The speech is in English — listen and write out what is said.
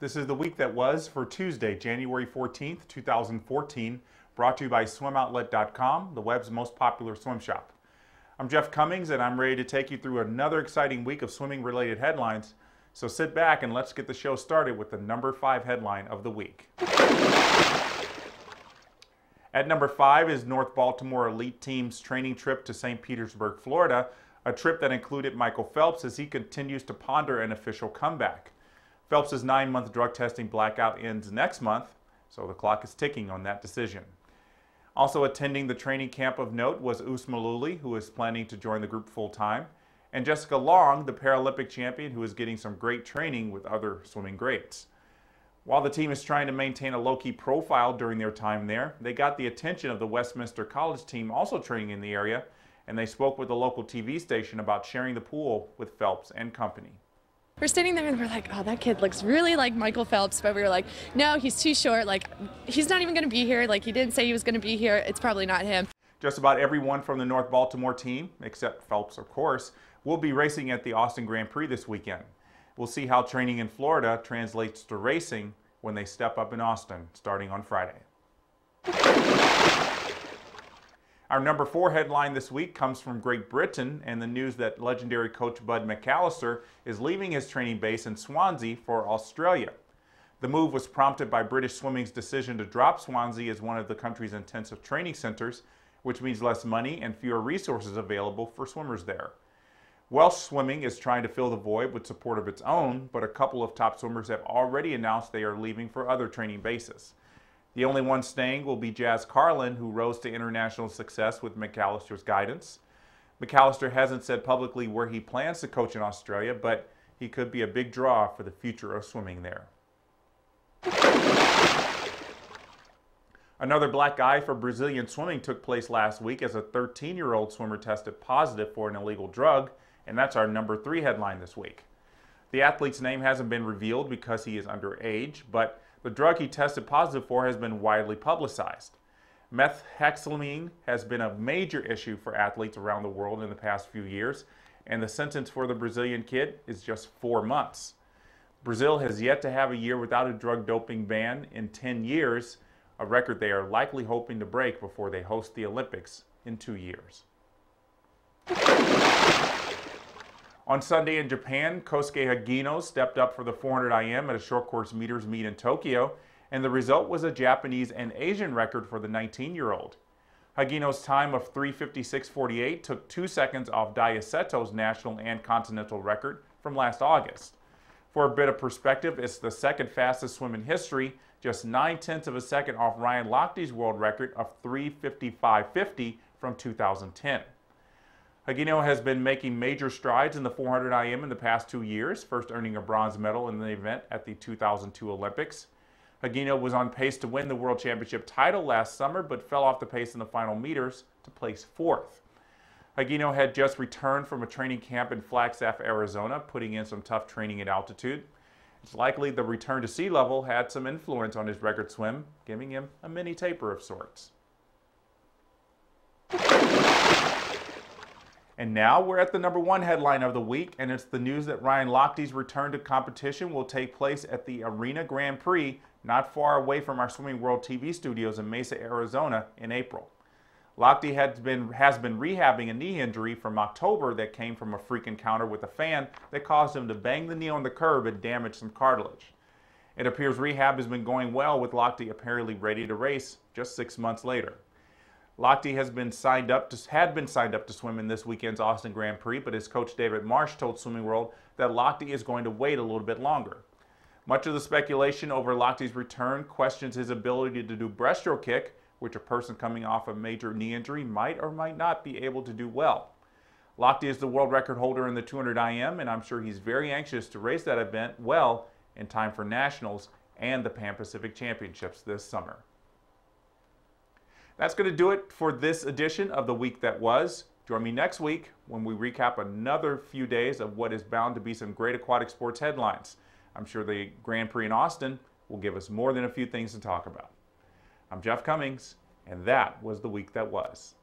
This is the week that was for Tuesday, January 14th, 2014, brought to you by SwimOutlet.com, the web's most popular swim shop. I'm Jeff Cummings, and I'm ready to take you through another exciting week of swimming-related headlines. So sit back and let's get the show started with the number 5 headline of the week. At number 5 is North Baltimore elite team's training trip to St. Petersburg, Florida, a trip that included Michael Phelps as he continues to ponder an official comeback. Phelps' 9-month drug testing blackout ends next month, so the clock is ticking on that decision. Also attending the training camp of note was Usmaluli, who is planning to join the group full-time, and Jessica Long, the Paralympic champion, who is getting some great training with other swimming greats. While the team is trying to maintain a low-key profile during their time there, they got the attention of the Westminster College team also training in the area, and they spoke with the local TV station about sharing the pool with Phelps and company. We're sitting there and we're like, oh, that kid looks really like Michael Phelps, but we were like, no, he's too short, like, he's not even going to be here, like, he didn't say he was going to be here, it's probably not him. Just about everyone from the North Baltimore team, except Phelps, of course, will be racing at the Austin Grand Prix this weekend. We'll see how training in Florida translates to racing when they step up in Austin, starting on Friday. Our number 4 headline this week comes from Great Britain and the news that legendary coach Bud McAllister is leaving his training base in Swansea for Australia. The move was prompted by British Swimming's decision to drop Swansea as one of the country's intensive training centers, which means less money and fewer resources available for swimmers there. Welsh Swimming is trying to fill the void with support of its own, but a couple of top swimmers have already announced they are leaving for other training bases. The only one staying will be Jazz Carlin, who rose to international success with McAllister's guidance. McAllister hasn't said publicly where he plans to coach in Australia, but he could be a big draw for the future of swimming there. Another black eye for Brazilian swimming took place last week as a 13-year-old swimmer tested positive for an illegal drug, and that's our number 3 headline this week. The athlete's name hasn't been revealed because he is underage, but the drug he tested positive for has been widely publicized. Methamphetamine has been a major issue for athletes around the world in the past few years, and the sentence for the Brazilian kid is just 4 months. Brazil has yet to have a year without a drug doping ban in 10 years, a record they are likely hoping to break before they host the Olympics in 2 years. On Sunday in Japan, Kosuke Hagino stepped up for the 400 IM at a short course meters meet in Tokyo, and the result was a Japanese and Asian record for the 19-year-old. Hagino's time of 3:56.48 took 2 seconds off Daya Seto's national and continental record from last August. For a bit of perspective, it's the second fastest swim in history, just 9/10 of a second off Ryan Lochte's world record of 3:55.50 from 2010. Hagino has been making major strides in the 400 IM in the past 2 years, first earning a bronze medal in the event at the 2002 Olympics. Hagino was on pace to win the World Championship title last summer, but fell off the pace in the final meters to place 4th. Hagino had just returned from a training camp in Flagstaff, Arizona, putting in some tough training at altitude. It's likely the return to sea level had some influence on his record swim, giving him a mini taper of sorts. And now we're at the number 1 headline of the week, and it's the news that Ryan Lochte's return to competition will take place at the Arena Grand Prix, not far away from our Swimming World TV studios in Mesa, Arizona, in April. Lochte has been rehabbing a knee injury from October that came from a freak encounter with a fan that caused him to bang the knee on the curb and damage some cartilage. It appears rehab has been going well, with Lochte apparently ready to race just 6 months later. Lochte had been signed up to swim in this weekend's Austin Grand Prix, but his coach David Marsh told Swimming World that Lochte is going to wait a little bit longer. Much of the speculation over Lochte's return questions his ability to do breaststroke kick, which a person coming off a major knee injury might or might not be able to do well. Lochte is the world record holder in the 200 IM, and I'm sure he's very anxious to race that event well in time for Nationals and the Pan Pacific Championships this summer. That's going to do it for this edition of The Week That Was. Join me next week when we recap another few days of what is bound to be some great aquatic sports headlines. I'm sure the Grand Prix in Austin will give us more than a few things to talk about. I'm Jeff Cummings, and that was The Week That Was.